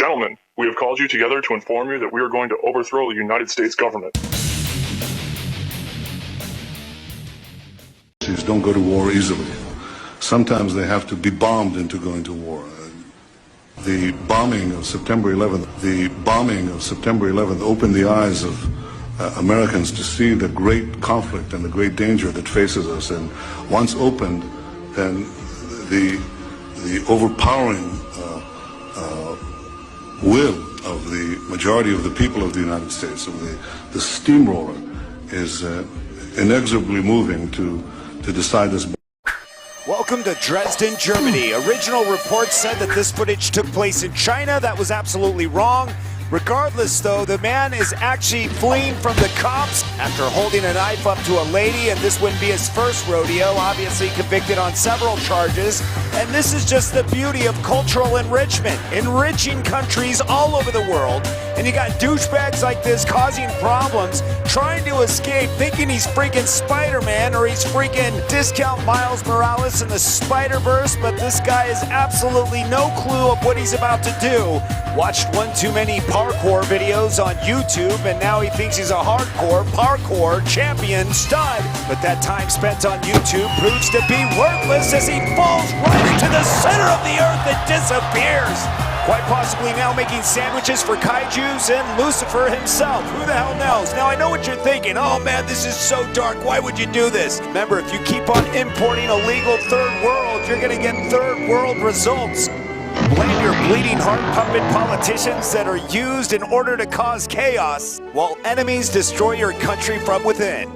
Gentlemen, we have called you together to inform you that we are going to overthrow the United States government. Don't go to war easily. Sometimes they have to be bombed into going to war. The bombing of September 11th opened the eyes of Americans to see the great conflict and the great danger that faces us. And once opened, then the overpowering will of the majority of the people of the United States, of the steamroller, is inexorably moving to decide this. Welcome to Dresden, Germany. Original reports said that this footage took place in China. That was absolutely wrong. Regardless, though, the man is actually fleeing from the cops after holding a knife up to a lady, and this wouldn't be his first rodeo, obviously convicted on several charges. And this is just the beauty of cultural enrichment, enriching countries all over the world. And you got douchebags like this causing problems, trying to escape, thinking he's freaking Spider-Man or he's freaking discount Miles Morales in the Spider-Verse, but this guy has absolutely no clue of what he's about to do. Watched one too many parkour videos on YouTube, and now he thinks he's a hardcore parkour champion stud. But that time spent on YouTube proves to be worthless as he falls right into the center of the earth and disappears. Quite possibly now making sandwiches for kaijus and Lucifer himself. Who the hell knows? Now I know what you're thinking. Oh man, this is so dark. Why would you do this? Remember, if you keep on importing illegal third world, you're gonna get third world results. Blame your bleeding heart puppet politicians that are used in order to cause chaos, while enemies destroy your country from within.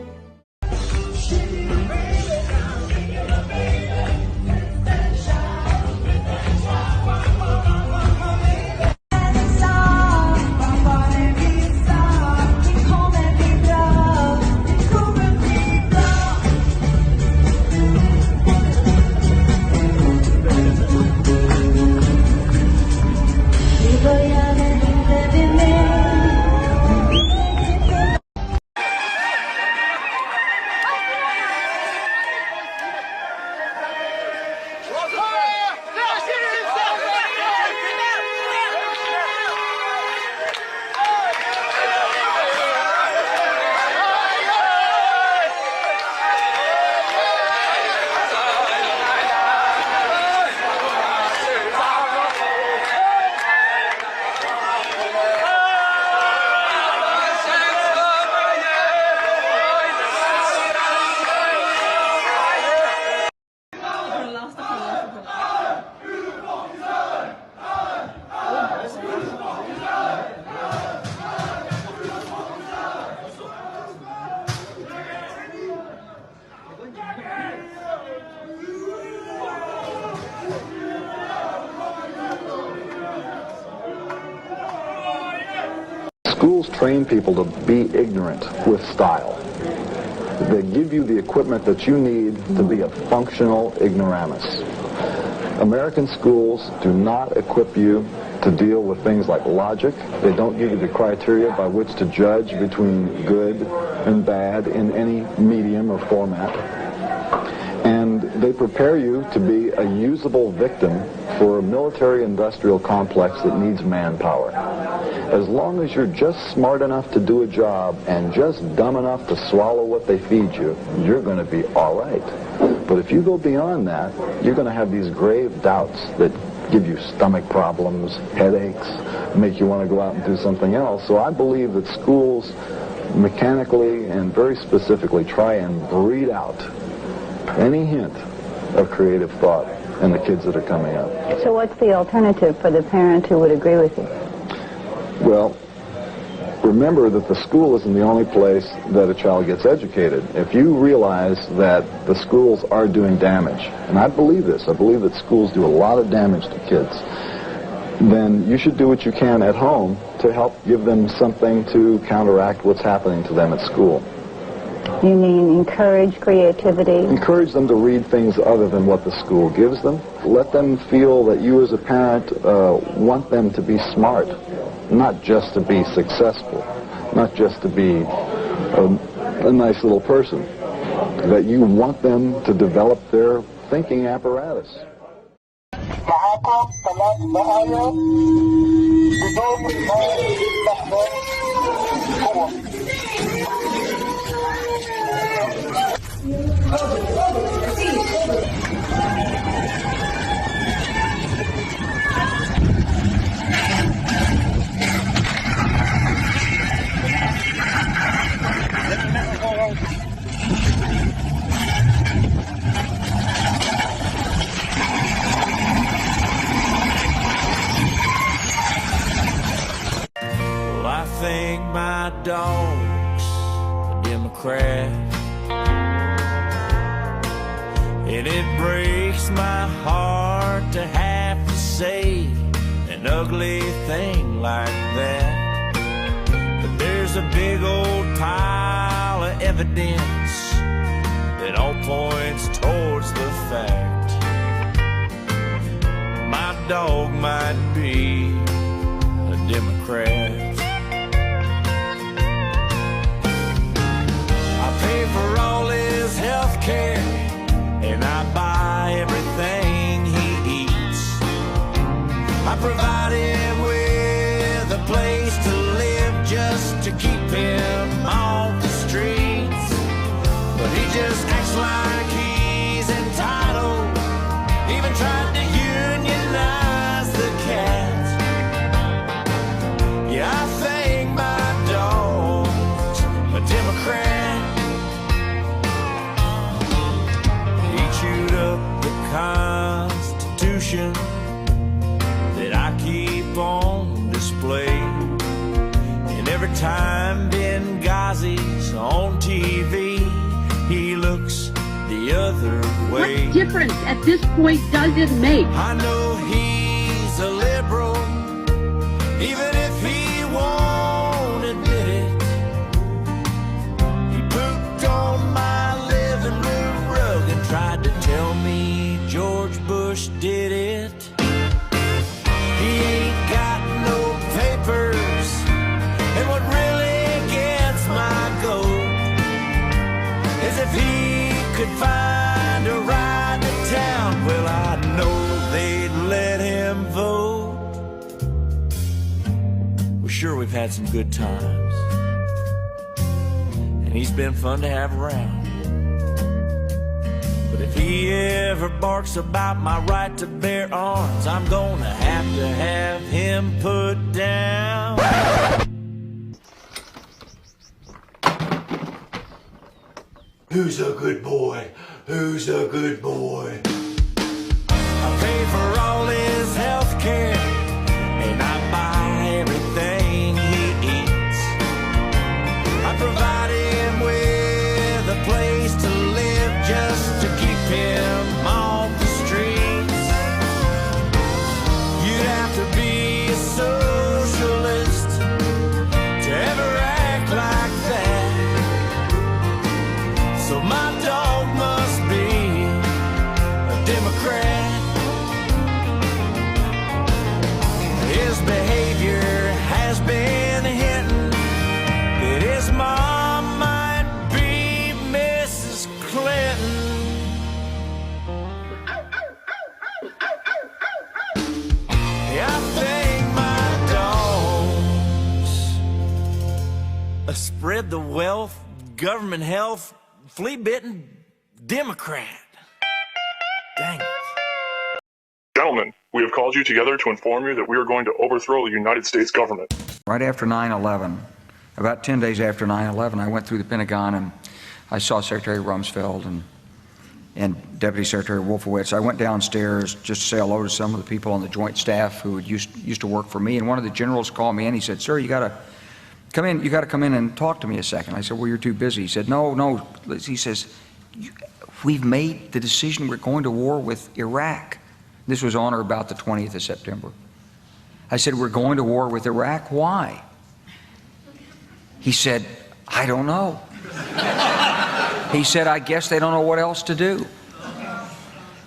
Schools train people to be ignorant with style. They give you the equipment that you need to be a functional ignoramus. American schools do not equip you to deal with things like logic. They don't give you the criteria by which to judge between good and bad in any medium or format. And they prepare you to be a usable victim for a military-industrial complex that needs manpower. As long as you're just smart enough to do a job and just dumb enough to swallow what they feed you, you're going to be all right. But if you go beyond that, you're going to have these grave doubts that give you stomach problems, headaches, make you want to go out and do something else. So I believe that schools mechanically and very specifically try and breed out any hint of creative thought in the kids that are coming up. So what's the alternative for the parent who would agree with you? Well, remember that the school isn't the only place that a child gets educated. If you realize that the schools are doing damage, and I believe this, I believe that schools do a lot of damage to kids, then you should do what you can at home to help give them something to counteract what's happening to them at school. You mean encourage creativity? Encourage them to read things other than what the school gives them. Let them feel that you as a parent want them to be smart, not just to be successful, not just to be a nice little person, that you want them to develop their thinking apparatus. Well, I think my dog's a Democrat, and it breaks my heart to have to say an ugly thing like that. But there's a big old pile of evidence that all points towards the fact my dog might be a Democrat. I pay for all his health care, and I buy everything he eats. I provide him with a place to live just to keep him off the streets. But he just acts like he's entitled, even tried to unionize the cat. Yeah, I think my dog's a Democrat. He chewed up the Constitution that I keep on display. And every time Benghazi's on TV, he looks the other way. What difference at this point does it make? I know he's a liberal, even if he won't admit it. He pooped on my living room rug and tried to tell me George Bush did it. He ain't got no papers, and what really gets my goat is if he could find a ride to town, well, I know they'd let him vote. Well, sure, we've had some good times, and he's been fun to have around. But if he ever barks about my right to bear arms, I'm gonna have him put down. Who's a good boy? Who's a good boy? I pay for all his health care, and I buy everything he eats. I provide him with a place to live just to keep him off the streets. You'd have to be a socialist to ever act like that. So my dog must be a Democrat. His behavior has been hinting that his mom might be Mrs. Clinton. Yeah, I think my dog's a spread the wealth, government health, flea-bitten Democrat. Dang it. Gentlemen, we have called you together to inform you that we are going to overthrow the United States government. Right after 9/11, about 10 days after 9/11, I went through the Pentagon and I saw Secretary Rumsfeld and Deputy Secretary Wolfowitz. I went downstairs just to say hello to some of the people on the Joint Staff who used to work for me, and one of the generals called me in. He said, "Sir, you got to come in. You got to come in and talk to me a second." I said, "Well, you're too busy." He said, "No." He says, "We've made the decision. We're going to war with Iraq." This was on or about the 20th of September. I said, "We're going to war with Iraq. Why?" He said, "I don't know." He said, "I guess they don't know what else to do."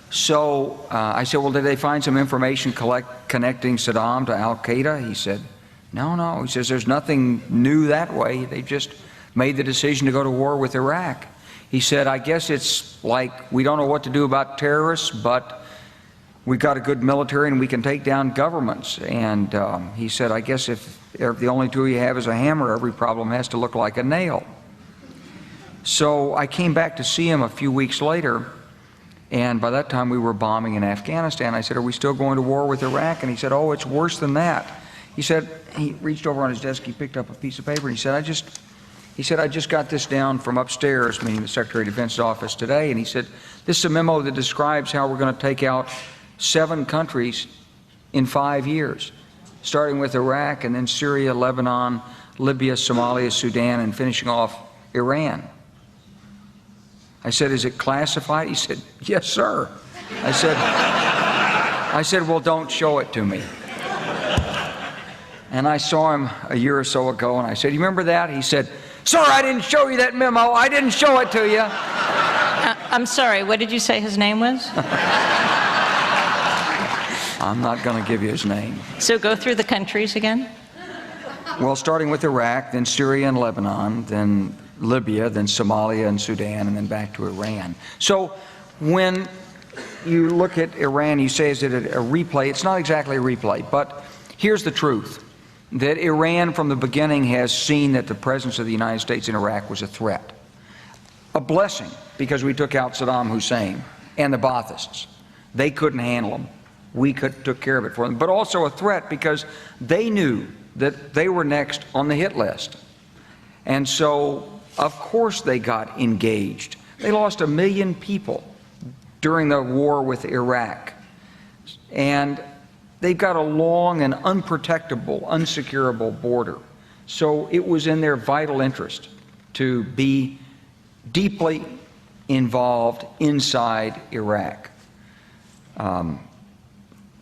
So I said, "Well, did they find some information connecting Saddam to Al-Qaeda?" He said, No. He says, "There's nothing new that way. They just made the decision to go to war with Iraq." He said, "I guess it's like we don't know what to do about terrorists, but we got a good military and we can take down governments. And he said, I guess if the only tool you have is a hammer, every problem has to look like a nail. So I came back to see him a few weeks later, and by that time we were bombing in Afghanistan. I said, are we still going to war with Iraq? And he said, oh, it's worse than that. He said, he reached over on his desk, he picked up a piece of paper, and he said, I just got this down from upstairs, meaning the Secretary of Defense's office today, and he said, this is a memo that describes how we're going to take out 7 countries in 5 years, starting with Iraq and then Syria, Lebanon, Libya, Somalia, Sudan, and finishing off Iran. I said, is it classified? He said, yes, sir. I said, well, don't show it to me. And I saw him a year or so ago, and I said, you remember that? He said, sir, I didn't show you that memo. I didn't show it to you. I'm sorry, what did you say his name was? I'm not going to give you his name. So go through the countries again. Well, starting with Iraq, then Syria and Lebanon, then Libya, then Somalia and Sudan, and then back to Iran. So when you look at Iran, you say, is it a replay? It's not exactly a replay, but here's the truth, that Iran from the beginning has seen that the presence of the United States in Iraq was a threat. A blessing, because we took out Saddam Hussein and the Baathists. They couldn't handle them. We took care of it for them. But also a threat because they knew that they were next on the hit list. And so, of course, they got engaged. They lost 1 million people during the war with Iraq. And they've got a long and unprotectable, unsecurable border. So it was in their vital interest to be deeply involved inside Iraq.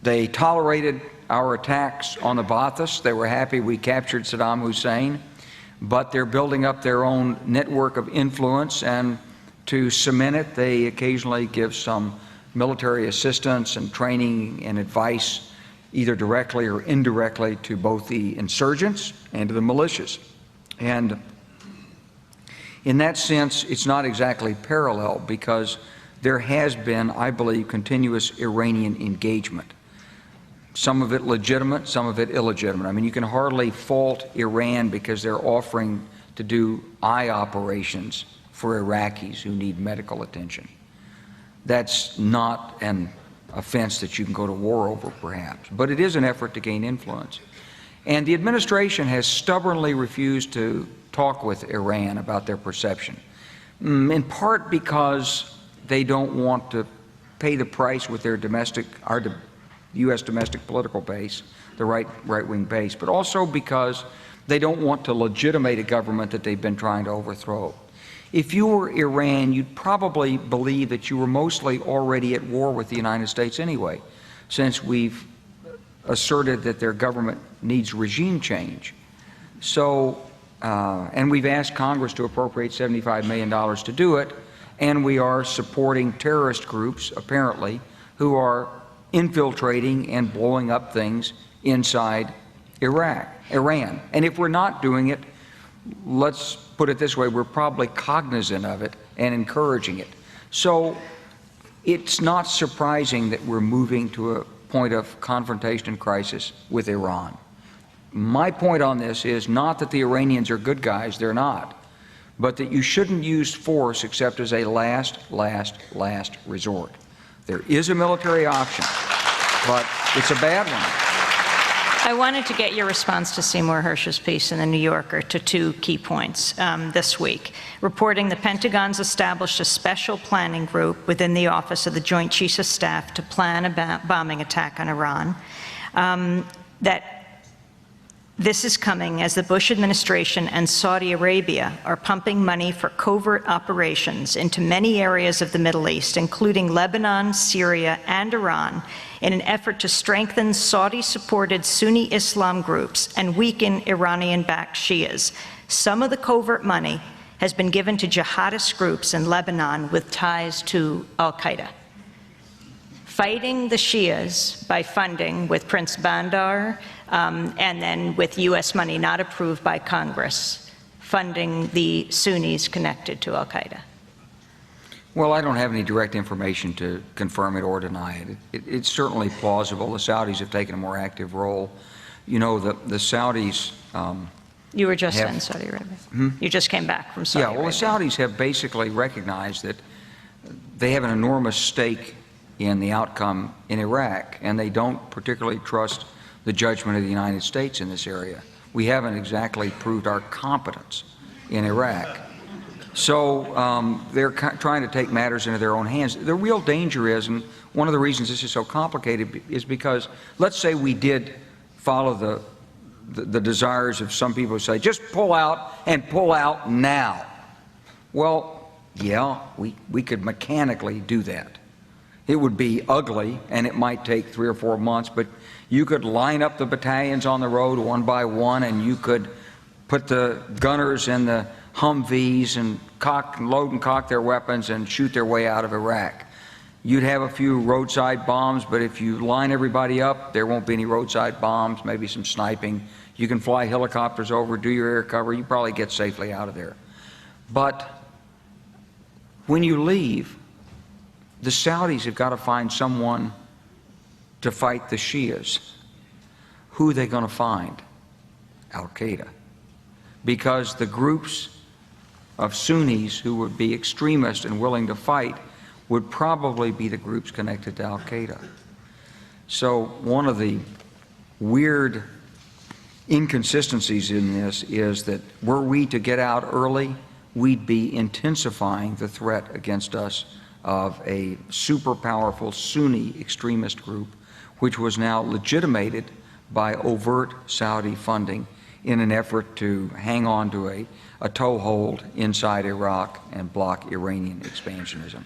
They tolerated our attacks on the Baathists. They were happy we captured Saddam Hussein, but they're building up their own network of influence, and to cement it, they occasionally give some military assistance and training and advice, either directly or indirectly, to both the insurgents and to the militias. And in that sense, it's not exactly parallel, because there has been, I believe, continuous Iranian engagement. Some of it legitimate, some of it illegitimate. I mean, you can hardly fault Iran because they're offering to do eye operations for Iraqis who need medical attention. That's not an offense that you can go to war over, perhaps, but it is an effort to gain influence. And the administration has stubbornly refused to talk with Iran about their perception, in part because they don't want to pay the price with their our U.S. domestic political base, the right-wing base, but also because they don't want to legitimate a government that they've been trying to overthrow. If you were Iran, you'd probably believe that you were mostly already at war with the United States anyway, since we've asserted that their government needs regime change. So, and we've asked Congress to appropriate $75 million to do it, and we are supporting terrorist groups, apparently, who are infiltrating and blowing up things inside Iran. And if we're not doing it, let's put it this way, we're probably cognizant of it and encouraging it. So it's not surprising that we're moving to a point of confrontation and crisis with Iran. My point on this is not that the Iranians are good guys, they're not, but that you shouldn't use force except as a last resort. There is a military option, but it's a bad one. I wanted to get your response to Seymour Hersh's piece in The New Yorker to 2 key points this week, reporting the Pentagon's established a special planning group within the Office of the Joint Chiefs of Staff to plan a bombing attack on Iran, that this is coming as the Bush administration and Saudi Arabia are pumping money for covert operations into many areas of the Middle East, including Lebanon, Syria, and Iran, in an effort to strengthen Saudi-supported Sunni Islam groups and weaken Iranian-backed Shias. Some of the covert money has been given to jihadist groups in Lebanon with ties to al-Qaeda. Fighting the Shias by funding with Prince Bandar, and then with U.S. money not approved by Congress, funding the Sunnis connected to al-Qaeda. Well, I don't have any direct information to confirm it or deny it. It's certainly plausible. The Saudis have taken a more active role. You know, the Saudis... You were just have- in Saudi Arabia. You just came back from Saudi Yeah, well, the Arabia. Saudis have basically recognized that they have an enormous stake in the outcome in Iraq, and they don't particularly trust the judgment of the United States in this area. We haven't exactly proved our competence in Iraq. So they're trying to take matters into their own hands. The real danger is, and one of the reasons this is so complicated, is because let's say we did follow the desires of some people who say, just pull out and pull out now. Well, yeah, we could mechanically do that. It would be ugly, and it might take 3 or 4 months, but you could line up the battalions on the road one by one, and you could put the gunners in the Humvees and load and cock their weapons and shoot their way out of Iraq. You'd have a few roadside bombs, but if you line everybody up, there won't be any roadside bombs, maybe some sniping. You can fly helicopters over, do your air cover, you probably get safely out of there. But when you leave, the Saudis have got to find someone to fight the Shias. Who are they going to find? Al-Qaeda. Because the groups of Sunnis who would be extremists and willing to fight would probably be the groups connected to Al-Qaeda. So one of the weird inconsistencies in this is that were we to get out early, we'd be intensifying the threat against us of a super powerful Sunni extremist group, which was now legitimated by overt Saudi funding in an effort to hang on to a toehold inside Iraq and block Iranian expansionism.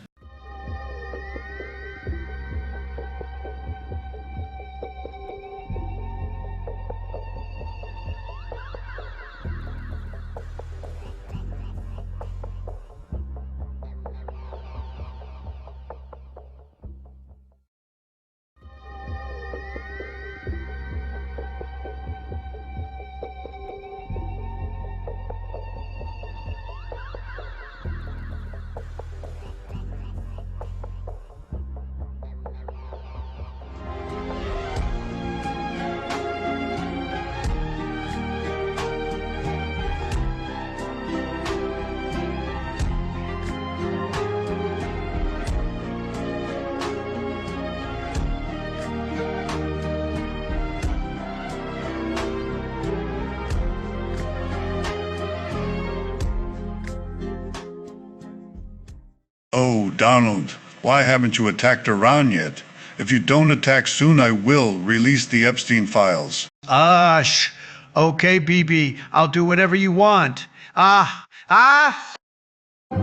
Oh, Donald, why haven't you attacked Iran yet? If you don't attack soon, I will release the Epstein files. Okay, BB, I'll do whatever you want.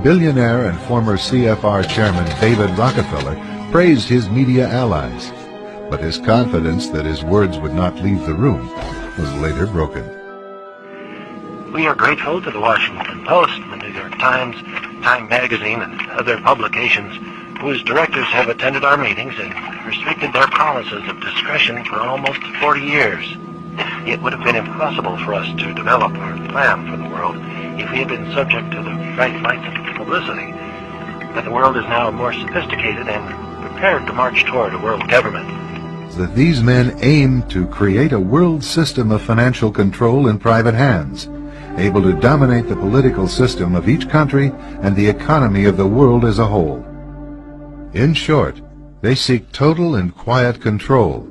Billionaire and former CFR chairman David Rockefeller praised his media allies, but his confidence that his words would not leave the room was later broken. We are grateful to the Washington Post, the New York Times, Time Magazine, and other publications whose directors have attended our meetings and restricted their promises of discretion for almost 40 years. It would have been impossible for us to develop our plan for the world if we had been subject to the bright lights of publicity. But the world is now more sophisticated and prepared to march toward a world government. That these men aim to create a world system of financial control in private hands, able to dominate the political system of each country and the economy of the world as a whole. In short, they seek total and quiet control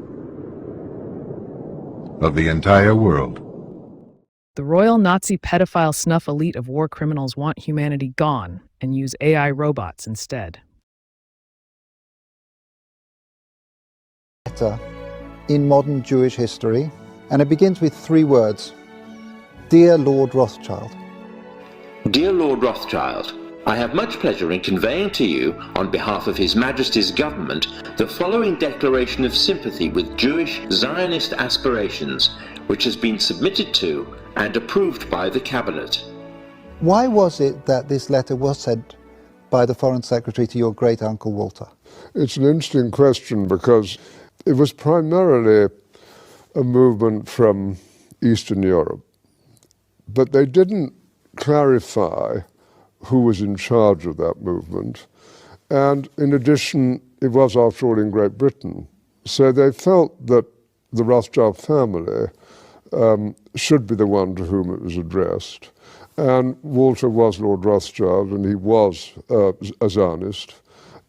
of the entire world. The royal Nazi pedophile snuff elite of war criminals want humanity gone and use AI robots instead. In modern Jewish history, and it begins with 3 words. Dear Lord Rothschild. Dear Lord Rothschild, I have much pleasure in conveying to you, on behalf of His Majesty's government, the following declaration of sympathy with Jewish Zionist aspirations, which has been submitted to and approved by the Cabinet. Why was it that this letter was sent by the Foreign Secretary to your great-uncle Walter? It's an interesting question because it was primarily a movement from Eastern Europe. But they didn't clarify who was in charge of that movement, And in addition, it was, after all, in Great Britain. So they felt that the Rothschild family should be the one to whom it was addressed. And Walter was Lord Rothschild, and he was a Zionist.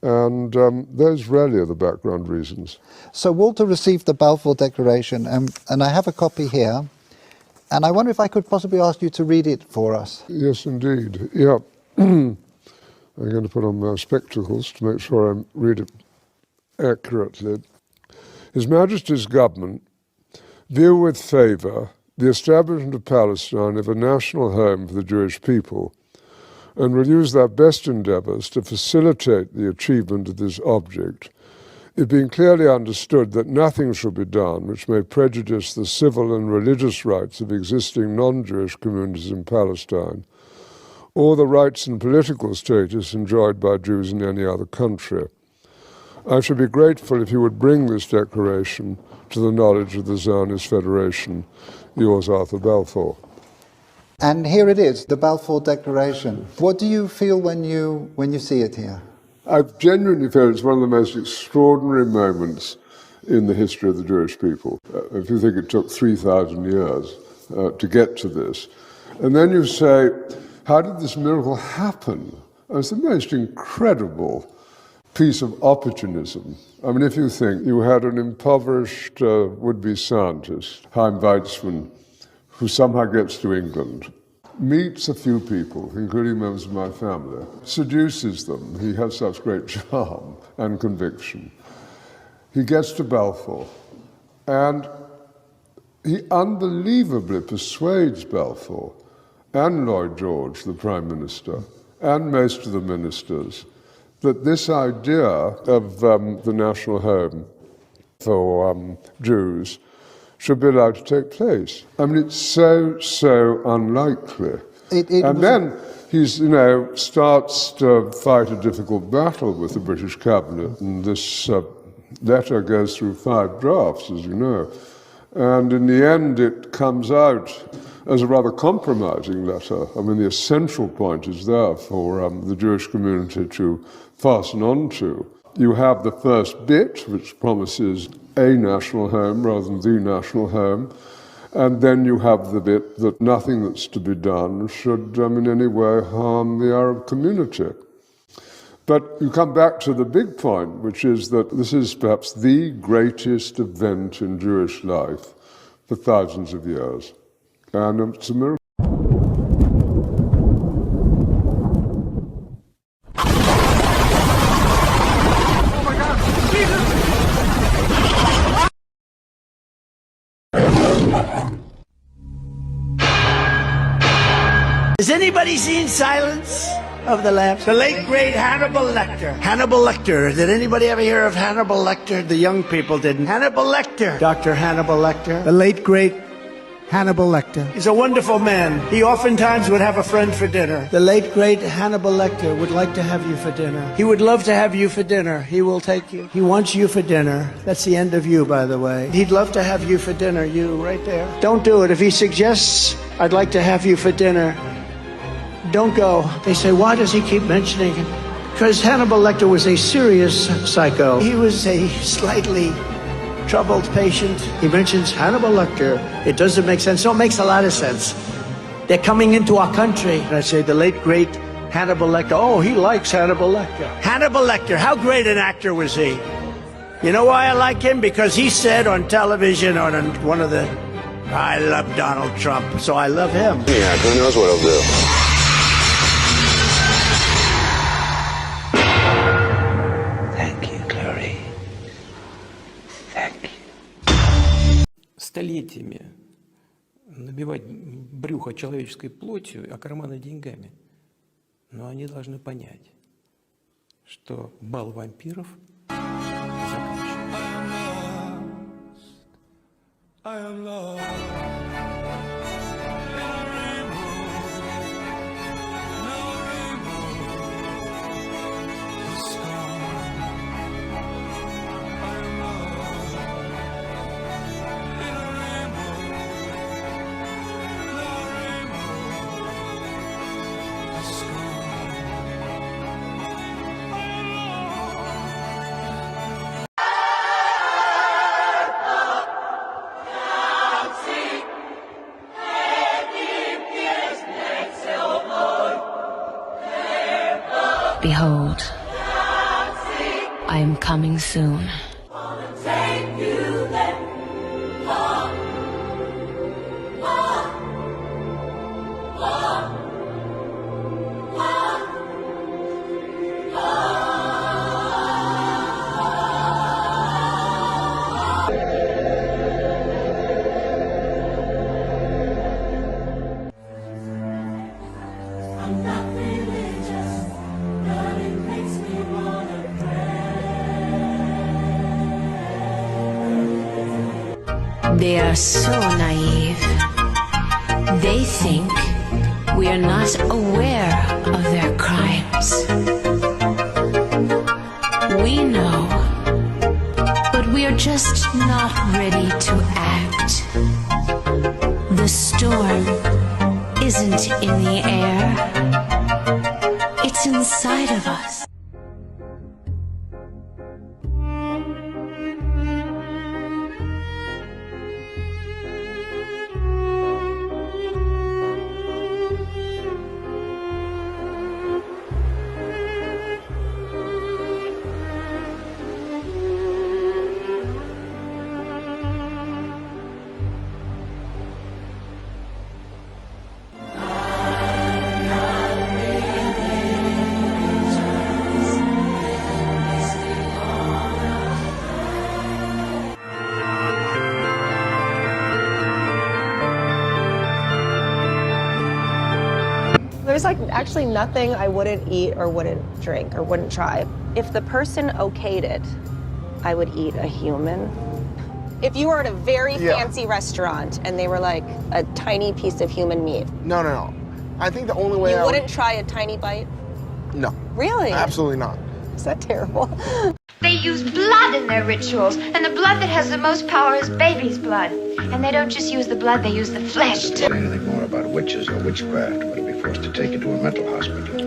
And those really are the background reasons. So Walter received the Balfour Declaration, and I have a copy here. And I wonder if I could possibly ask you to read it for us. Yes, indeed. Yeah. I'm going to put on my spectacles to make sure I read it accurately. His Majesty's government view with favour the establishment of Palestine as a national home for the Jewish people, and will use their best endeavours to facilitate the achievement of this object, it being clearly understood that nothing shall be done which may prejudice the civil and religious rights of existing non-Jewish communities in Palestine, or the rights and political status enjoyed by Jews in any other country. I should be grateful if you would bring this declaration to the knowledge of the Zionist Federation. Yours, Arthur Balfour. And here it is, the Balfour Declaration. What do you feel when you see it here? I genuinely feel it's one of the most extraordinary moments in the history of the Jewish people. If you think it took 3,000 years to get to this, and then you say, how did this miracle happen? It's the most incredible piece of opportunism. I mean, if you think you had an impoverished would-be scientist, Chaim Weizmann, who somehow gets to England, meets a few people, including members of my family, seduces them. He has such great charm and conviction. He gets to Balfour, and he unbelievably persuades Balfour and Lloyd George, the Prime Minister, and most of the ministers, that this idea of the national home for Jews should be allowed to take place. I mean, it's so unlikely. And then he's, starts to fight a difficult battle with the British cabinet, and this letter goes through 5 drafts, as you know. And in the end, it comes out as a rather compromising letter. I mean, the essential point is there for the Jewish community to fasten on to. You have the first bit, which promises a national home rather than the national home, and then you have the bit that nothing that's to be done should in any way harm the Arab community. But you come back to the big point, which is that this is perhaps the greatest event in Jewish life for thousands of years. And it's a miracle. Has anybody seen Silence of the Lambs? The late, great Hannibal Lecter. Hannibal Lecter. Did anybody ever hear of Hannibal Lecter? The young people didn't. Hannibal Lecter. Dr. Hannibal Lecter. The late, great Hannibal Lecter. He's a wonderful man. He oftentimes would have a friend for dinner. The late, great Hannibal Lecter would like to have you for dinner. He would love to have you for dinner. He will take you. He wants you for dinner. That's the end of you, by the way. He'd love to have you for dinner. You, right there. Don't do it. If he suggests, I'd like to have you for dinner, don't go. They say, why does he keep mentioning it? Because Hannibal Lecter was a serious psycho. He was a slightly troubled patient. He mentions Hannibal Lecter. It doesn't make sense. No, it makes a lot of sense. They're coming into our country. And I say, the late, great Hannibal Lecter. Oh, he likes Hannibal Lecter. Hannibal Lecter, how great an actor was he? You know why I like him? Because he said on television, on one of the, I love Donald Trump, so I love him. Yeah, who knows what he'll do. Столетиями набивать брюхо человеческой плотью, а карманы деньгами. Но они должны понять, что бал вампиров закончен. Behold, I am coming soon. They are so naive. They think we are not aware of their crimes. We know, but we are just not ready to act. The storm isn't in the air. It's inside of us. There's like actually nothing I wouldn't eat or wouldn't drink or wouldn't try. If the person okayed it, I would eat a human. If you were at a very fancy restaurant and they were like a tiny piece of human meat. No. I think the only way You wouldn't try a tiny bite? No. Really? Absolutely not. Is that terrible? They use blood in their rituals, and the blood that has the most power is baby's blood. And they don't just use the blood, they use the flesh too. Anything more about witches or witchcraft, we'll be forced to take you to a mental hospital.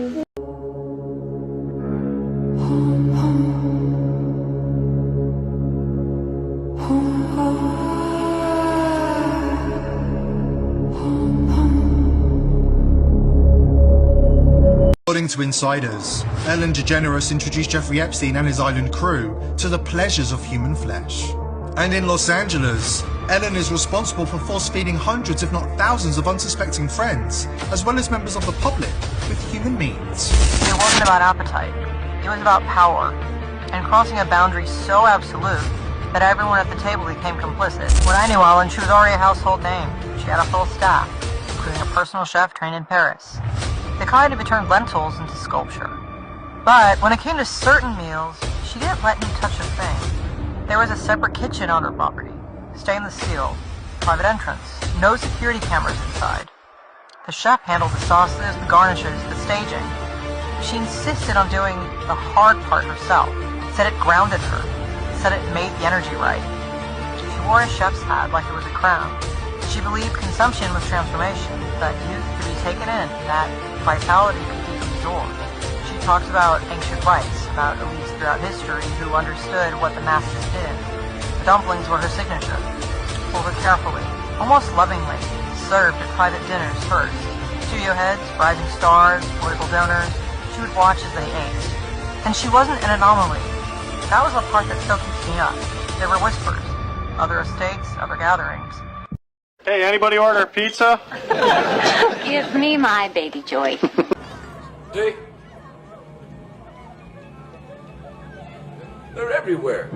According to insiders, Ellen DeGeneres introduced Jeffrey Epstein and his island crew to the pleasures of human flesh. And in Los Angeles, Ellen is responsible for force-feeding hundreds, if not thousands, of unsuspecting friends, as well as members of the public, with human means. It wasn't about appetite. It was about power, and crossing a boundary so absolute that everyone at the table became complicit. When I knew Ellen, she was already a household name. She had a full staff, including a personal chef trained in Paris. The kind who turned lentils into sculpture. But when it came to certain meals, she didn't let me touch a thing. There was a separate kitchen on her property, stainless steel, private entrance, no security cameras inside. The chef handled the sauces, the garnishes, the staging. She insisted on doing the hard part herself, said it grounded her, said it made the energy right. She wore a chef's hat like it was a crown. She believed consumption was transformation, that youth could be taken in, that vitality could be absorbed. She talks about ancient rites, about elites throughout history who understood what the masters did. The dumplings were her signature, folded carefully, almost lovingly, served at private dinners first. Studio heads, rising stars, political donors, she would watch as they ate. And she wasn't an anomaly. That was the part that still keeps me up. There were whispers, other estates, other gatherings. Hey, anybody order pizza? Give me my baby joy. See? They're everywhere.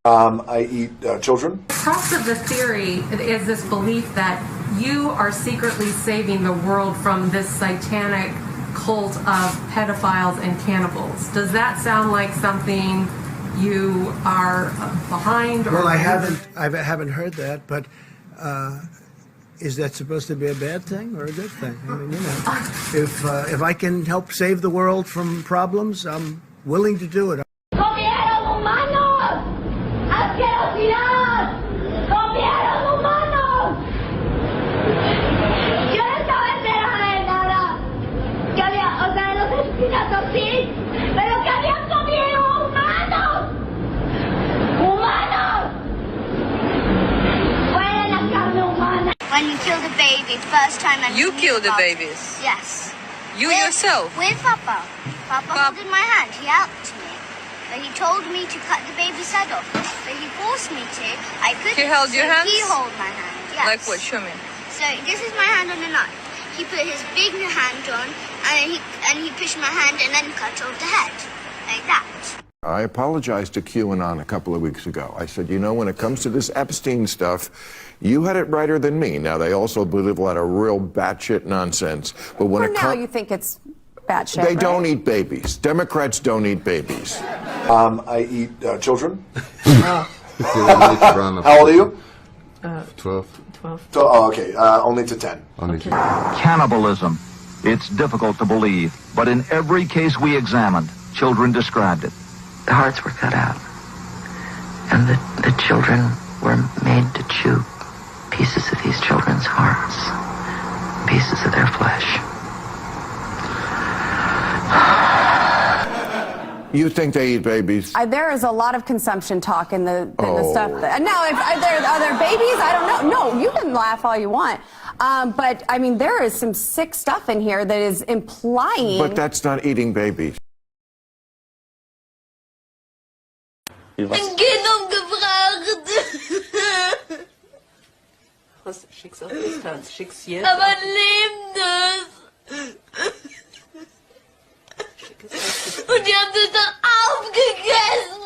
I eat children. The crux of the theory is this belief that you are secretly saving the world from this satanic cult of pedophiles and cannibals. Does that sound like something you are behind? Or Well, I haven't heard that, but is that supposed to be a bad thing or a good thing? I mean, you know, if I can help save the world from problems, I'm willing to do it. ¡Comieron humanos! ¡Asquerosidad! ¡Comieron humanos! Yo no estaba enterada de nada. Que había, o sea, de los asesinatos sí, pero que habían comido humanos. ¡Humanos! Fue la carne humana. When you killed a baby, first time I You killed the babies? Yes. You yourself? With Papa. Papa held my hand. He helped me. But he told me to cut the baby's head off. But he forced me to. I couldn't. He held your hand? He held my hand. Yes. Like what? Show me. So this is my hand on the knife. He put his big hand on, and he pushed my hand and then cut off the head, like that. I apologized to QAnon a couple of weeks ago. I said, you know, when it comes to this Epstein stuff, you had it brighter than me. Now, they also believe a lot of real batshit nonsense. But when For it now, comes... you think it's batshit, They right? don't eat babies. Democrats don't eat babies. I eat children. Oh. How old are you? 12. Oh, okay. Only to 10. Cannibalism. It's difficult to believe, but in every case we examined, children described it. The hearts were cut out, and the children were made to chew pieces of these children's hearts, pieces of their flesh. You think they eat babies? There is a lot of consumption talk in the stuff. Now, are there babies? I don't know. No, you can laugh all you want. But, I mean, there is some sick stuff in here that is implying... But that's not eating babies. Een kind omgebracht. Was Schicksalsdistanz, schick's jetzt. Aber lebendes. Und die haben das doch aufgegessen.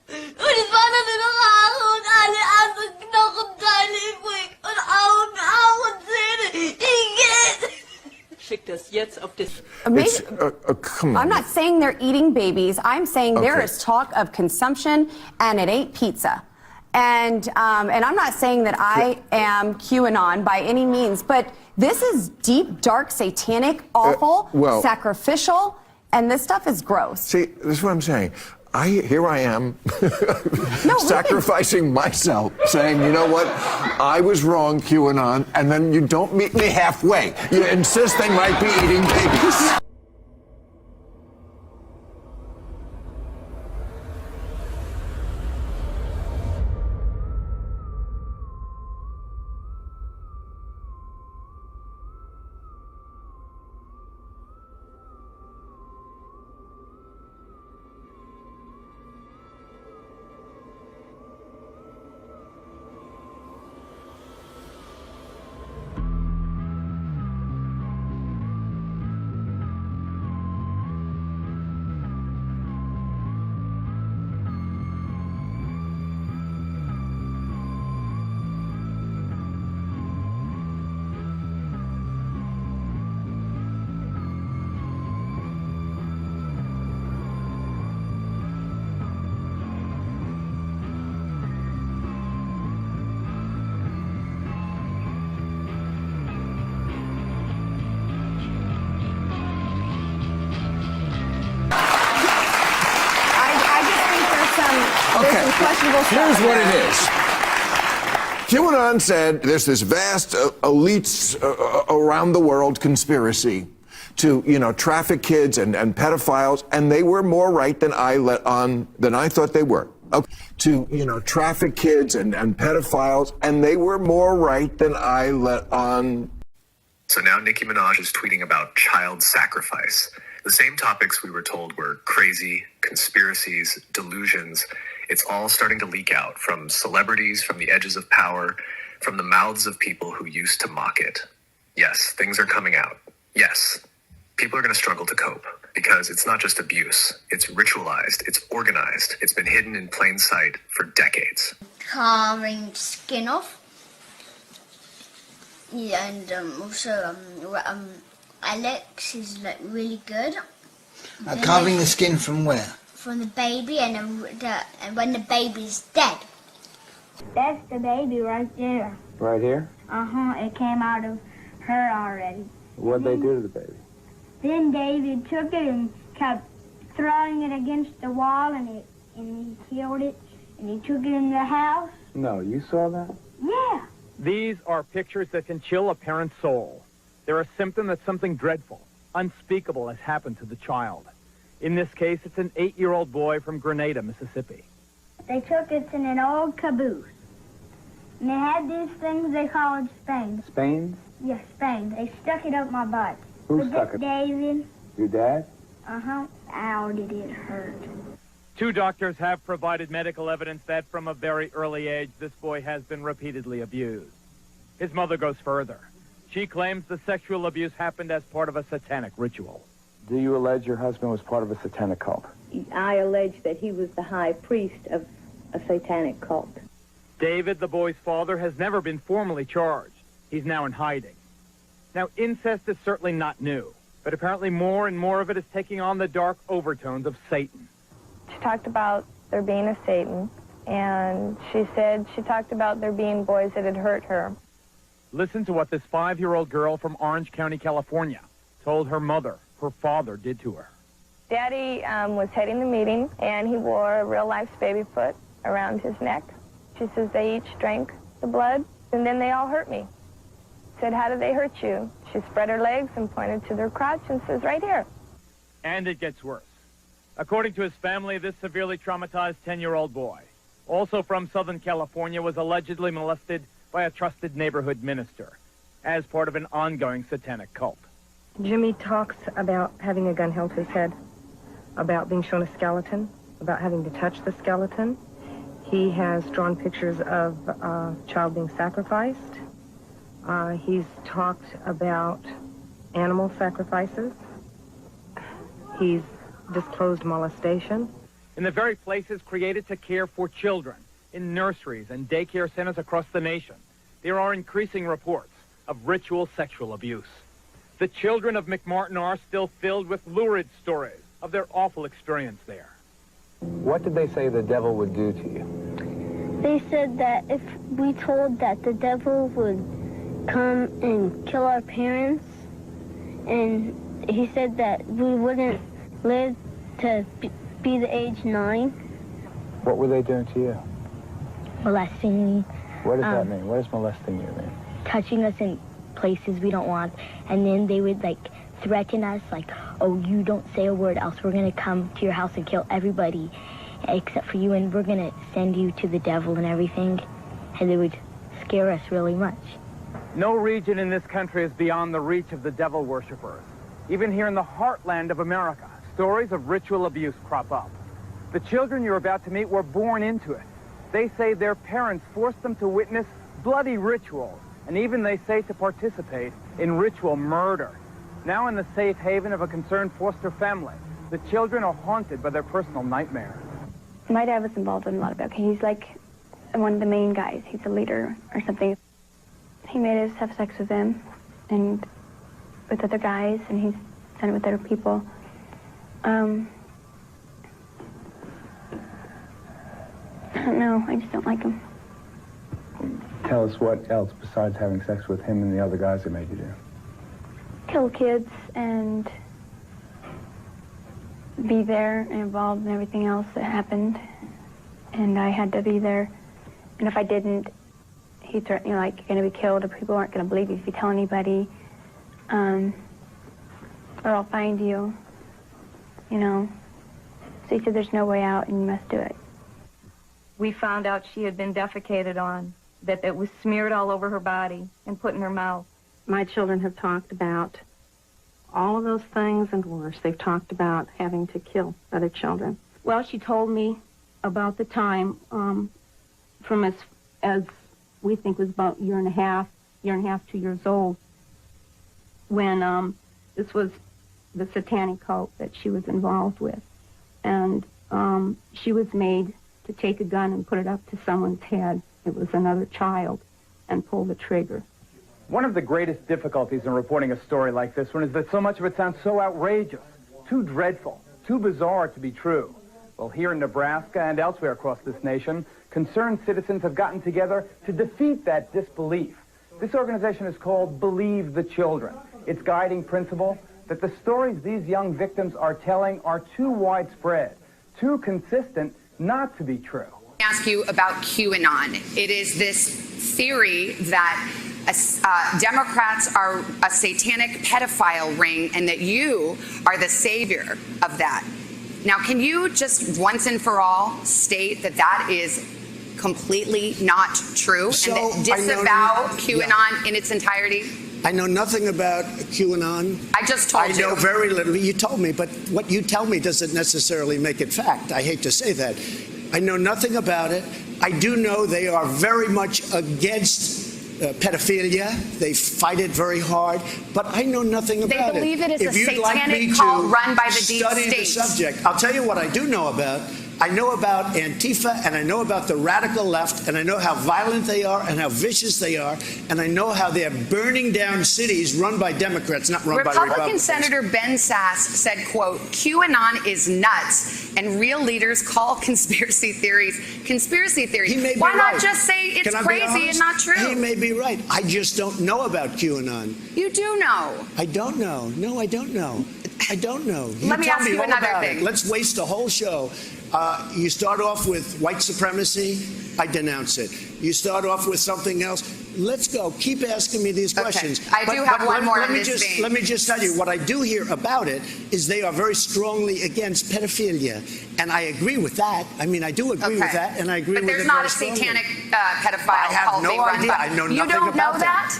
Und es waren dann nur noch Haare und alle anderen Knochenteile übrig. Und Augen auch und Zähne. Schick das jetzt auf das... Come on. I'm not saying they're eating babies. I'm saying there Okay. is talk of consumption, and it ain't pizza. And I'm not saying that I am QAnon by any means, but this is deep, dark, satanic, awful, well- sacrificial, and this stuff is gross. See, this is what I'm saying. Here I am, sacrificing myself, saying, you know what, I was wrong, QAnon, and then you don't meet me halfway. You insist they might be eating babies. There's some questionable stuff. Here's what it is. QAnon said there's this vast elites around the world conspiracy to, traffic kids and pedophiles, and they were more right than I thought they were. Okay. To, traffic kids and pedophiles, and they were more right than I let on. So now Nicki Minaj is tweeting about child sacrifice. The same topics we were told were crazy, conspiracies, delusions. It's all starting to leak out from celebrities, from the edges of power, from the mouths of people who used to mock it. Yes, things are coming out. Yes, people are going to struggle to cope because it's not just abuse. It's ritualized. It's organized. It's been hidden in plain sight for decades. Carving skin off. Yeah, and also Alex is really good. Carving the skin from where? From the baby and when the baby's dead. That's the baby right there. Right here? It came out of her already. What'd they do to the baby? Then David took it and kept throwing it against the wall, and he killed it, and he took it in the house. No, you saw that? Yeah. These are pictures that can chill a parent's soul. They're a symptom that something dreadful, unspeakable has happened to the child. In this case, it's an 8-year-old boy from Grenada, Mississippi. They took it in an old caboose. And they had these things they called Spains. Spain? Yes, Spains. They stuck it up my butt. Who stuck it? David. Your dad? Ow, did it hurt? 2 doctors have provided medical evidence that from a very early age, this boy has been repeatedly abused. His mother goes further. She claims the sexual abuse happened as part of a satanic ritual. Do you allege your husband was part of a satanic cult? I allege that he was the high priest of a satanic cult. David, the boy's father, has never been formally charged. He's now in hiding. Now, incest is certainly not new, but apparently more and more of it is taking on the dark overtones of Satan. She talked about there being a Satan, and she talked about there being boys that had hurt her. Listen to what this 5-year-old girl from Orange County, California, told her mother her father did to her. Daddy was heading the meeting, and he wore a real-life baby foot around his neck. She says they each drank the blood, and then they all hurt me. Said, how did they hurt you? She spread her legs and pointed to their crotch and says, right here. And it gets worse. According to his family, this severely traumatized 10-year-old boy, also from Southern California, was allegedly molested by a trusted neighborhood minister as part of an ongoing satanic cult. Jimmy talks about having a gun held to his head, about being shown a skeleton, about having to touch the skeleton. He has drawn pictures of a child being sacrificed. He's talked about animal sacrifices. He's disclosed molestation. In the very places created to care for children, in nurseries and daycare centers across the nation, there are increasing reports of ritual sexual abuse. The children of McMartin are still filled with lurid stories of their awful experience there. What did they say the devil would do to you? They said that if we told that the devil would come and kill our parents, and he said that we wouldn't live to be the age 9. What were they doing to you? Molesting me. What does that mean? What does molesting you mean? Touching us in places we don't want, and then they would threaten us oh, you don't say a word else we're gonna come to your house and kill everybody except for you, and we're gonna send you to the devil and everything. And they would scare us really much. No region in this country is beyond the reach of the devil worshippers. Even here in the heartland of America, stories of ritual abuse crop up. The children you're about to meet were born into it. They say their parents forced them to witness bloody rituals, and even they say to participate in ritual murder. Now in the safe haven of a concerned foster family, the children are haunted by their personal nightmares. My dad was involved in a lot of it. He's one of the main guys. He's a leader or something. He made us have sex with them and with other guys, and he's done it with other people. I don't know. I just don't like him. Tell us what else besides having sex with him and the other guys that made you do. Kill kids and be there and involved in everything else that happened. And I had to be there. And if I didn't, he threatened me you're going to be killed, or people aren't going to believe you if you tell anybody. Or I'll find you. So he said there's no way out and you must do it. We found out she had been defecated on, that it was smeared all over her body and put in her mouth. My children have talked about all of those things and worse. They've talked about having to kill other children. Well, she told me about the time from as we think was about a year and a half, 2 years old, when this was the satanic cult that she was involved with. And she was made to take a gun and put it up to someone's head. It was another child, and pull the trigger. One of the greatest difficulties in reporting a story like this one is that so much of it sounds so outrageous, too dreadful, too bizarre to be true. Well, here in Nebraska and elsewhere across this nation, concerned citizens have gotten together to defeat that disbelief. This organization is called Believe the Children. Its guiding principle, that the stories these young victims are telling are too widespread, too consistent not to be true. Ask you about QAnon. It is this theory that Democrats are a satanic pedophile ring and that you are the savior of that. Now, can you just once and for all state that that is completely not true and that disavow QAnon in its entirety? I know nothing about QAnon. I just told you. I know very little. You told me, but what you tell me doesn't necessarily make it fact. I hate to say that. I know nothing about it. I do know they are very much against pedophilia. They fight it very hard, but I know nothing about it. They believe it is If a you'd like me satanic to cult run by the deep study the state. subject, I'll tell you what I do know about. I know about Antifa, and I know about the radical left, and I know how violent they are and how vicious they are, and I know how they're burning down cities run by Democrats, not run by Republican Republicans. Senator Ben Sass said, quote, QAnon is nuts, and real leaders call conspiracy theories conspiracy theories. He may be Why not right. just say it's Can I be crazy and honest? not true? He may be right. I just don't know about QAnon. You do know. I don't know. No, I don't know. I don't know. Let me tell ask you all another about thing. it. Let's waste a whole show. You start off with white supremacy, I denounce it. You start off with something else. Let's go. Keep asking me these questions. I do have one more in this vein. Let me just tell you, what I do hear about it is they are very strongly against pedophilia. And I agree with that. I mean, I do agree with that, and I agree But with it there's not very a strongly. satanic pedophile I have cult no being run idea. by- I know You nothing don't know about that?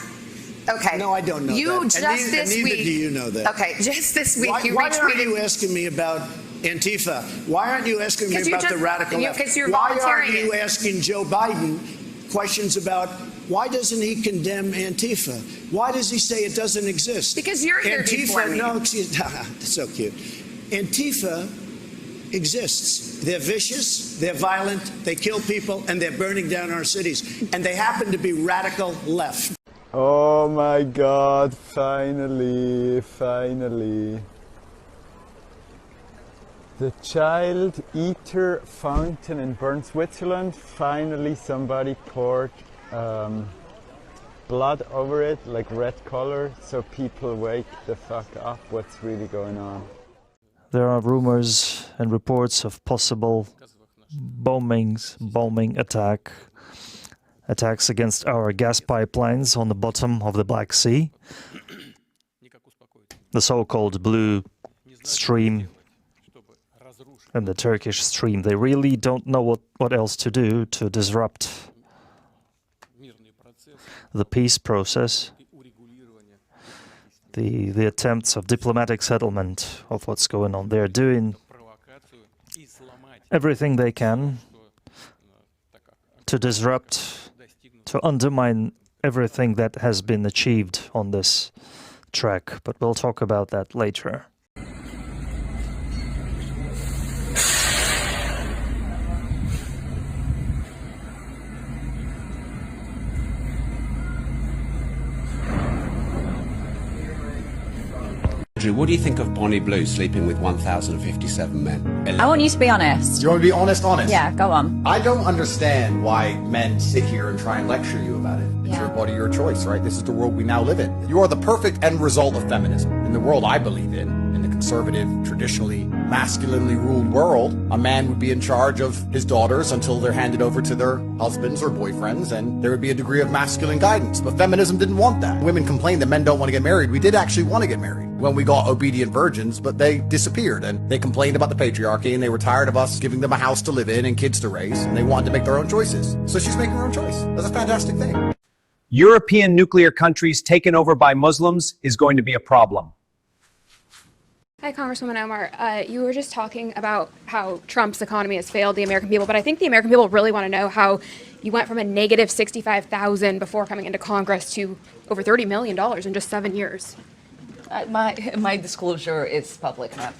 Okay. No, I don't know You that. just and neither, this neither week. do you know that. Okay, just this week Why, you why aren't retweeted. you asking me about Antifa? Why aren't you asking me 'Cause you about the just- radical you- left? 'cause you're Why aren't volunteering you it. asking Joe Biden questions about why doesn't he condemn Antifa? Why does he say it doesn't exist? Because you're here before Antifa, me. no, excuse so cute. Antifa exists. They're vicious, they're violent, they kill people, and they're burning down our cities. And they happen to be radical left. Oh my God, finally, finally. The Child Eater Fountain in Bern, Switzerland, finally somebody poured blood over it, like red color, so people wake the fuck up what's really going on. There are rumors and reports of possible bombing attacks against our gas pipelines on the bottom of the Black Sea. The so-called Blue Stream and the Turkish Stream. They really don't know what else to do to disrupt the peace process, the attempts of diplomatic settlement of what's going on. They're doing everything they can to disrupt, to undermine everything that has been achieved on this track. But we'll talk about that later. What do you think of Bonnie Blue sleeping with 1,057 men? I want you to be honest. You want to be honest? Yeah, go on. I don't understand why men sit here and try and lecture you about it. It's your body, your choice, right? This is the world we now live in. You are the perfect end result of feminism. In the world I believe in the conservative, traditionally masculinely ruled world, a man would be in charge of his daughters until they're handed over to their husbands or boyfriends, and there would be a degree of masculine guidance. But feminism didn't want that. Women complained that men don't want to get married. We did actually want to get married when we got obedient virgins, but they disappeared, and they complained about the patriarchy, and they were tired of us giving them a house to live in and kids to raise, and they wanted to make their own choices. So she's making her own choice. That's a fantastic thing. European nuclear countries taken over by Muslims is going to be a problem. Hi, Congresswoman Omar. You were just talking about how Trump's economy has failed the American people, but I think the American people really want to know how you went from a negative 65,000 before coming into Congress to over $30 million in just 7 years. My disclosure is public now.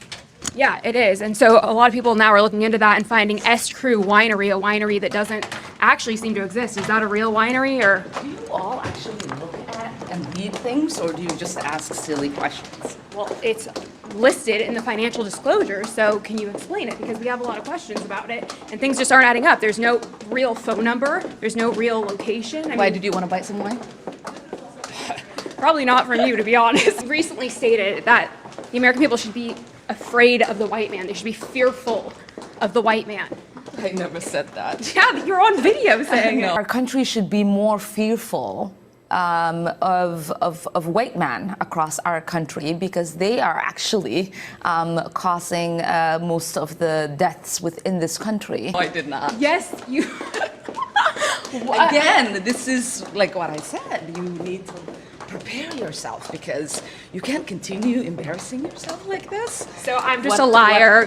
Yeah, it is. And so a lot of people now are looking into that and finding Est Crew Winery, a winery that doesn't actually seem to exist. Is that a real winery, or? Do you all actually look at and read things, or do you just ask silly questions? Well, it's listed in the financial disclosure, so can you explain it? Because we have a lot of questions about it, and things just aren't adding up. There's no real phone number. There's no real location. Why did you want to buy some wine? Probably not from you, to be honest. Recently stated that the American people should be afraid of the white man. They should be fearful of the white man. I never said that. Yeah, you're on video saying it. Our country should be more fearful of white men across our country, because they are actually causing most of the deaths within this country. No, I did not. Yes, you. Again, this is like what I said. You need to prepare yourself, because you can't continue embarrassing yourself like this. So I'm just a liar.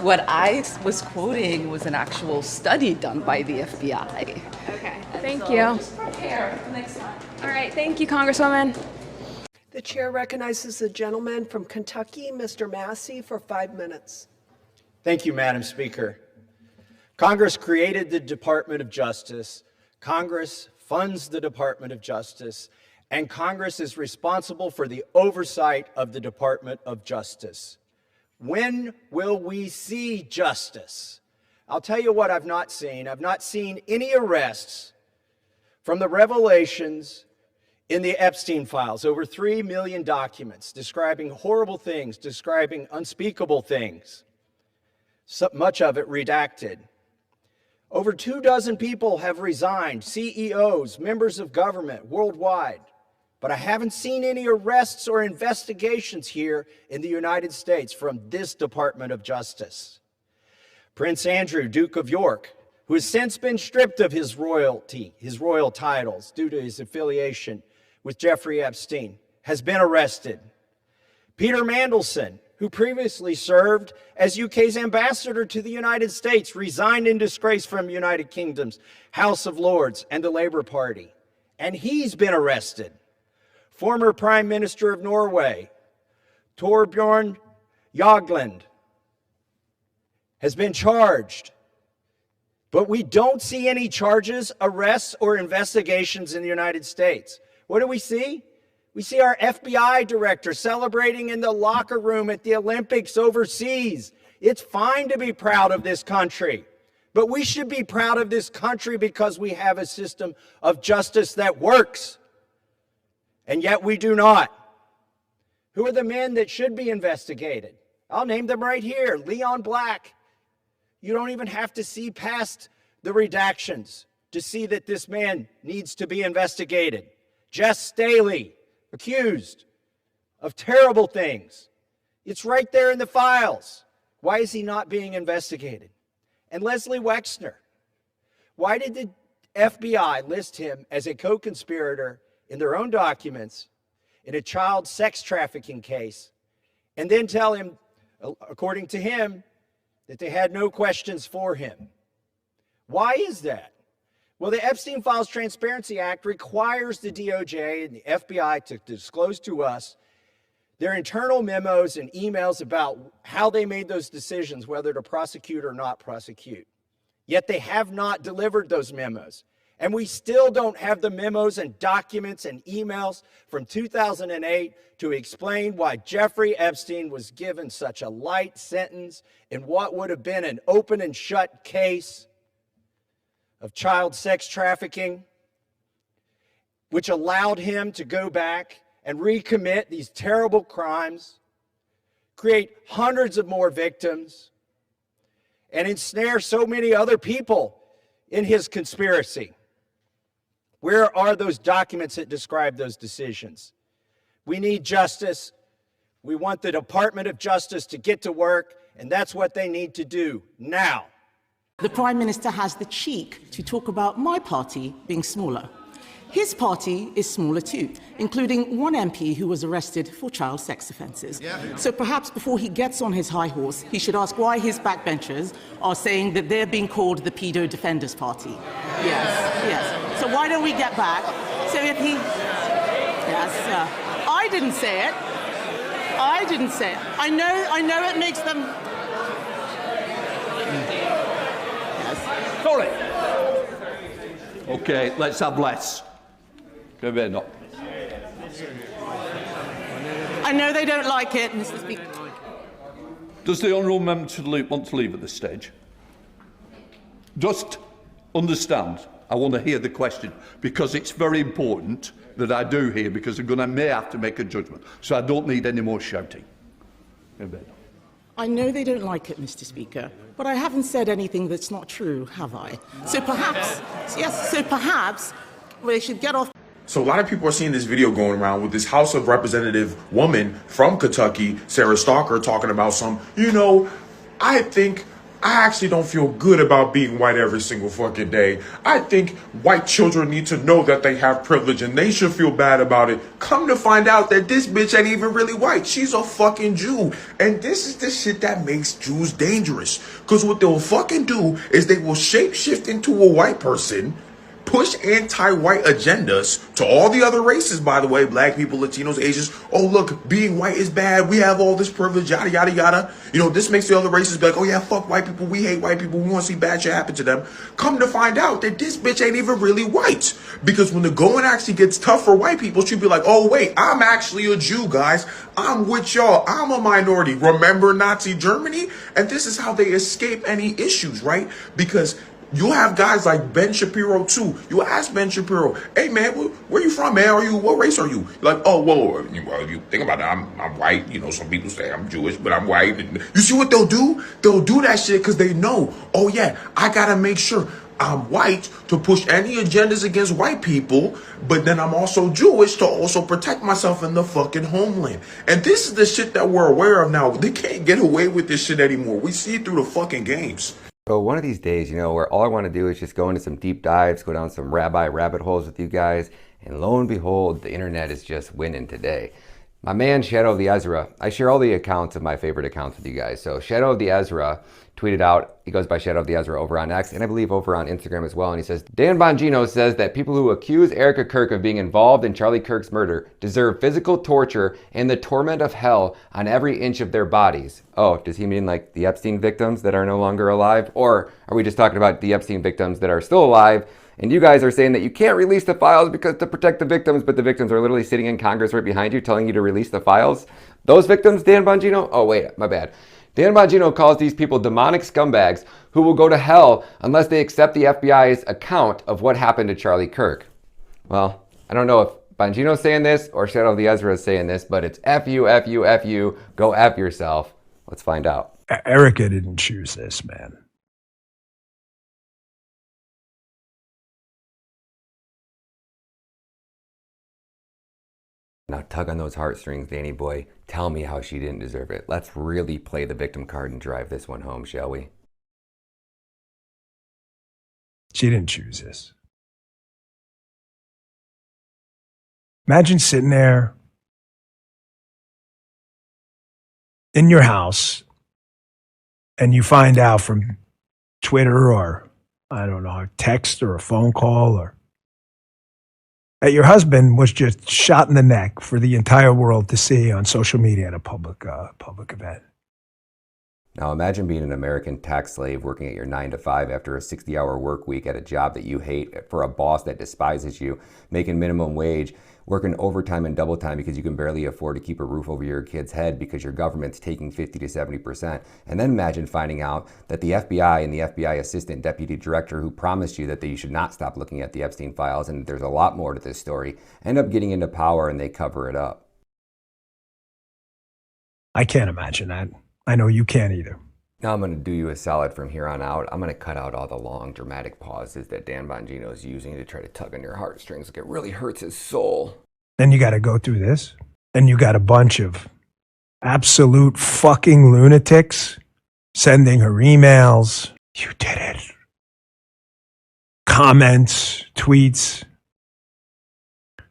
What I was quoting was an actual study done by the FBI. Okay, thank you. Just prepare next time. All right, thank you, Congresswoman. The chair recognizes the gentleman from Kentucky, Mr. Massey, for 5 minutes. Thank you, Madam Speaker. Congress created the Department of Justice. Congress funds the Department of Justice, and Congress is responsible for the oversight of the Department of Justice. When will we see justice? I'll tell you what I've not seen. I've not seen any arrests from the revelations in the Epstein files, over 3 million documents describing horrible things, describing unspeakable things, so much of it redacted. Over 24 people have resigned, CEOs, members of government worldwide, but I haven't seen any arrests or investigations here in the United States from this Department of Justice. Prince Andrew, Duke of York, who has since been stripped of his royalty, his royal titles due to his affiliation with Jeffrey Epstein, has been arrested. Peter Mandelson, who previously served as UK's ambassador to the United States, resigned in disgrace from United Kingdom's House of Lords and the Labour Party, and he's been arrested. Former Prime Minister of Norway, Torbjorn Jagland, has been charged, but we don't see any charges, arrests, or investigations in the United States. What do we see? We see our FBI director celebrating in the locker room at the Olympics overseas. It's fine to be proud of this country, but we should be proud of this country because we have a system of justice that works, and yet we do not. Who are the men that should be investigated? I'll name them right here. Leon Black. You don't even have to see past the redactions to see that this man needs to be investigated. Jess Staley, accused of terrible things. It's right there in the files. Why is he not being investigated? And Leslie Wexner, why did the FBI list him as a co-conspirator in their own documents in a child sex trafficking case, and then tell him, according to him, that they had no questions for him? Why is that? Well, the Epstein Files Transparency Act requires the DOJ and the FBI to disclose to us their internal memos and emails about how they made those decisions, whether to prosecute or not prosecute. Yet they have not delivered those memos. And we still don't have the memos and documents and emails from 2008 to explain why Jeffrey Epstein was given such a light sentence in what would have been an open and shut case of child sex trafficking, which allowed him to go back and recommit these terrible crimes, create hundreds of more victims, and ensnare so many other people in his conspiracy. Where are those documents that describe those decisions? We need justice. We want the Department of Justice to get to work, and that's what they need to do now. The Prime Minister has the cheek to talk about my party being smaller. His party is smaller too, including one MP who was arrested for child sex offences. So perhaps before he gets on his high horse, he should ask why his backbenchers are saying that they're being called the Pedo Defenders Party. Yes. So why don't we get back? So if he... Yes, I didn't say it. I didn't say it. I know it makes them... Sorry. Okay, let's have less. No. I know they don't like it, Mr. Speaker. Does the honourable member want to leave at this stage? Just understand, I want to hear the question, because it's very important that I do hear, because I may have to make a judgment. So I don't need any more shouting. I know they don't like it, Mr. Speaker, but I haven't said anything that's not true, have I? So perhaps, they should get off. So a lot of people are seeing this video going around with this House of Representative woman from Kentucky, Sarah Stalker, talking about I think I actually don't feel good about being white every single fucking day. I think white children need to know that they have privilege and they should feel bad about it. Come to find out that this bitch ain't even really white. She's a fucking Jew. And this is the shit that makes Jews dangerous. Because what they'll fucking do is they will shapeshift into a white person, push anti-white agendas to all the other races, by the way, black people, Latinos, Asians. Oh, look, being white is bad. We have all this privilege, yada, yada, yada. You know, this makes the other races be like, oh yeah, fuck white people. We hate white people. We want to see bad shit happen to them. Come to find out that this bitch ain't even really white. Because when the going actually gets tough for white people, she'll be like, oh wait, I'm actually a Jew, guys. I'm with y'all. I'm a minority. Remember Nazi Germany? And this is how they escape any issues, right? Because you have guys like Ben Shapiro too. You ask Ben Shapiro, hey man, where you from, man? What race are you? You're like, oh, well, you think about it, I'm white. You know, some people say I'm Jewish, but I'm white. And you see what they'll do? They'll do that shit because they know, oh yeah, I gotta make sure I'm white to push any agendas against white people, but then I'm also Jewish to also protect myself in the fucking homeland. And this is the shit that we're aware of now. They can't get away with this shit anymore. We see it through the fucking games. So one of these days, you know, where all I want to do is just go into some deep dives, go down some rabbit holes with you guys, and lo and behold, the internet is just winning today. My man, Shadow of the Ezra, I share all the accounts of my favorite accounts with you guys. So Shadow of the Ezra tweeted out, he goes by Shadow of the Ezra over on X, and I believe over on Instagram as well, and he says, Dan Bongino says that people who accuse Erica Kirk of being involved in Charlie Kirk's murder deserve physical torture and the torment of hell on every inch of their bodies. Oh, does he mean like the Epstein victims that are no longer alive? Or are we just talking about the Epstein victims that are still alive? And you guys are saying that you can't release the files because to protect the victims, but the victims are literally sitting in Congress right behind you telling you to release the files? Those victims, Dan Bongino? Oh, wait, my bad. Dan Bongino calls these people demonic scumbags who will go to hell unless they accept the FBI's account of what happened to Charlie Kirk. Well, I don't know if Bongino's saying this or Shadow of the Ezra is saying this, but it's F you, F you, F you, go F yourself. Let's find out. Erica didn't choose this, man. Now tug on those heartstrings, Danny boy. Tell me how she didn't deserve it. Let's really play the victim card and drive this one home, shall we? She didn't choose this. Imagine sitting there in your house and you find out from Twitter or, I don't know, a text or a phone call or that your husband was just shot in the neck for the entire world to see on social media at a public event. Now imagine being an American tax slave working at your 9 to 5 after a 60-hour work week at a job that you hate for a boss that despises you, making minimum wage, working overtime and double time because you can barely afford to keep a roof over your kid's head because your government's taking 50 to 70%. And then imagine finding out that the FBI and the FBI assistant deputy director who promised you that you should not stop looking at the Epstein files and there's a lot more to this story, end up getting into power and they cover it up. I can't imagine that. I know you can't either. Now I'm going to do you a solid from here on out. I'm going to cut out all the long dramatic pauses that Dan Bongino is using to try to tug on your heartstrings. Like it really hurts his soul. Then you got to go through this. Then you got a bunch of absolute fucking lunatics sending her emails. You did it. Comments, tweets.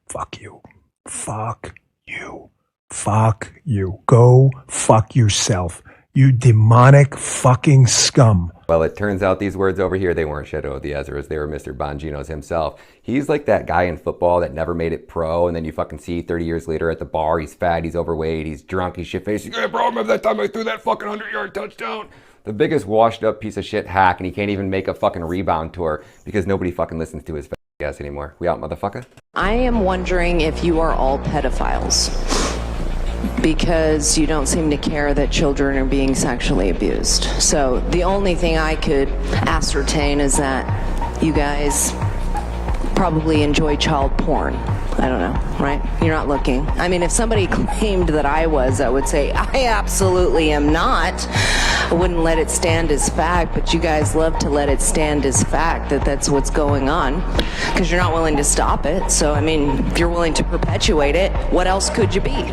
Fuck you. Fuck you. Fuck you. Go fuck yourself. You demonic fucking scum. Well, it turns out these words over here, they weren't Shadow of the Ezra's, they were Mr. Bongino's himself. He's like that guy in football that never made it pro, and then you fucking see 30 years later at the bar, he's fat, he's overweight, he's drunk, he's shit-faced. Yeah, bro, remember that time I threw that fucking 100-yard touchdown? The biggest washed up piece of shit hack, and he can't even make a fucking rebound tour because nobody fucking listens to his ass anymore. We out, motherfucker? I am wondering if you are all pedophiles, because you don't seem to care that children are being sexually abused. So the only thing I could ascertain is that you guys probably enjoy child porn. I don't know, right? You're not looking. I mean, if somebody claimed that I was, I would say, I absolutely am not. I wouldn't let it stand as fact, but you guys love to let it stand as fact that that's what's going on, because you're not willing to stop it. So, I mean, if you're willing to perpetuate it, what else could you be?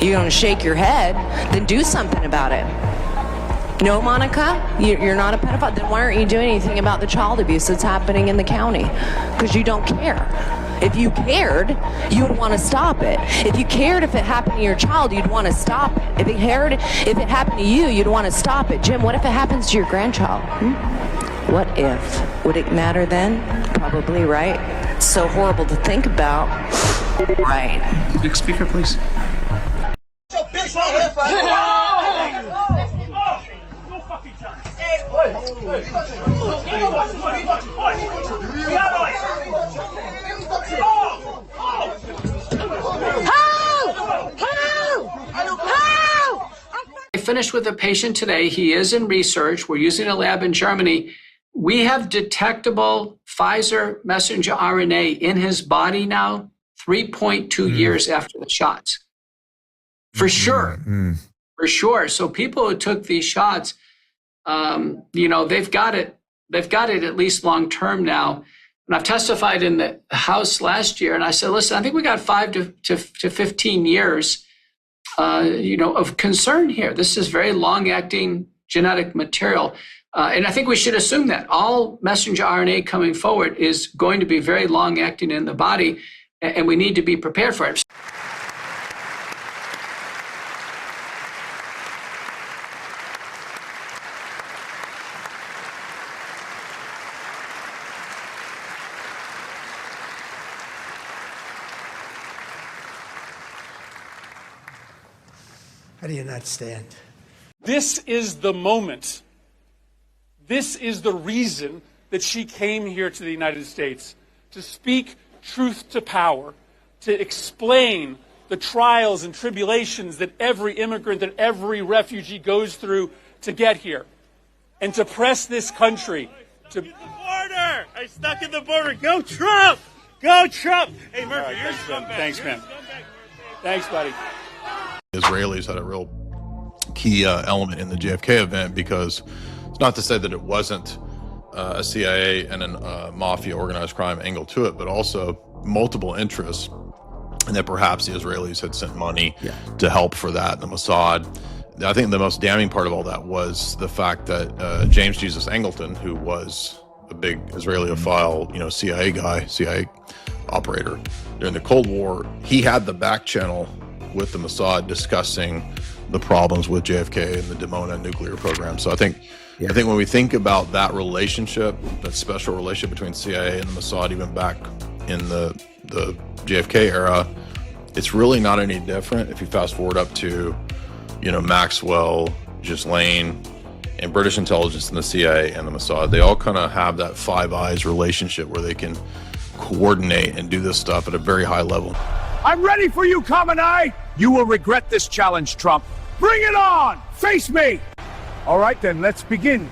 You're going to shake your head, then do something about it. No, Monica, you're not a pedophile. Then why aren't you doing anything about the child abuse that's happening in the county? Because you don't care. If you cared, you would want to stop it. If you cared if it happened to your child, you'd want to stop it. If it happened to you, you'd want to stop it. Jim, what if it happens to your grandchild? What if? Would it matter then? Probably, right? It's so horrible to think about. Right. Next speaker, please. I finished with a patient today. He is in research. We're using a lab in Germany. We have detectable Pfizer messenger RNA in his body now, 3.2 years after the shots. For sure. For sure. So people who took these shots, they've got it at least long term now. And I've testified in the House last year, and I said, listen, I think we got 5 to 15 years, of concern here. This is very long-acting genetic material. And I think we should assume that all messenger RNA coming forward is going to be very long-acting in the body, and we need to be prepared for it. How do you not stand? This is the moment. This is the reason that she came here to the United States, to speak truth to power, to explain the trials and tribulations that every immigrant, that every refugee goes through to get here, and to press this country to... The border! I stuck in the border. Go Trump! Go Trump! Hey, Murphy, you're a scumbag. Thanks, man. Thanks, buddy. Israelis had a real key element in the JFK event, because it's not to say that it wasn't a CIA and a mafia organized crime angle to it, but also multiple interests, and that perhaps the Israelis had sent money to help for that, the Mossad. I think the most damning part of all that was the fact that James Jesus Angleton, who was a big Israeliophile, CIA guy, CIA operator during the Cold War, he had the back channel with the Mossad discussing the problems with JFK and the Dimona nuclear program. So I think when we think about that relationship, that special relationship between CIA and the Mossad, even back in the JFK era, it's really not any different if you fast forward up to, Maxwell, Ghislaine, and British intelligence and the CIA and the Mossad. They all kind of have that Five Eyes relationship where they can coordinate and do this stuff at a very high level. I'm ready for you, Khamenei! You will regret this challenge, Trump. Bring it on! Face me! All right, then, let's begin.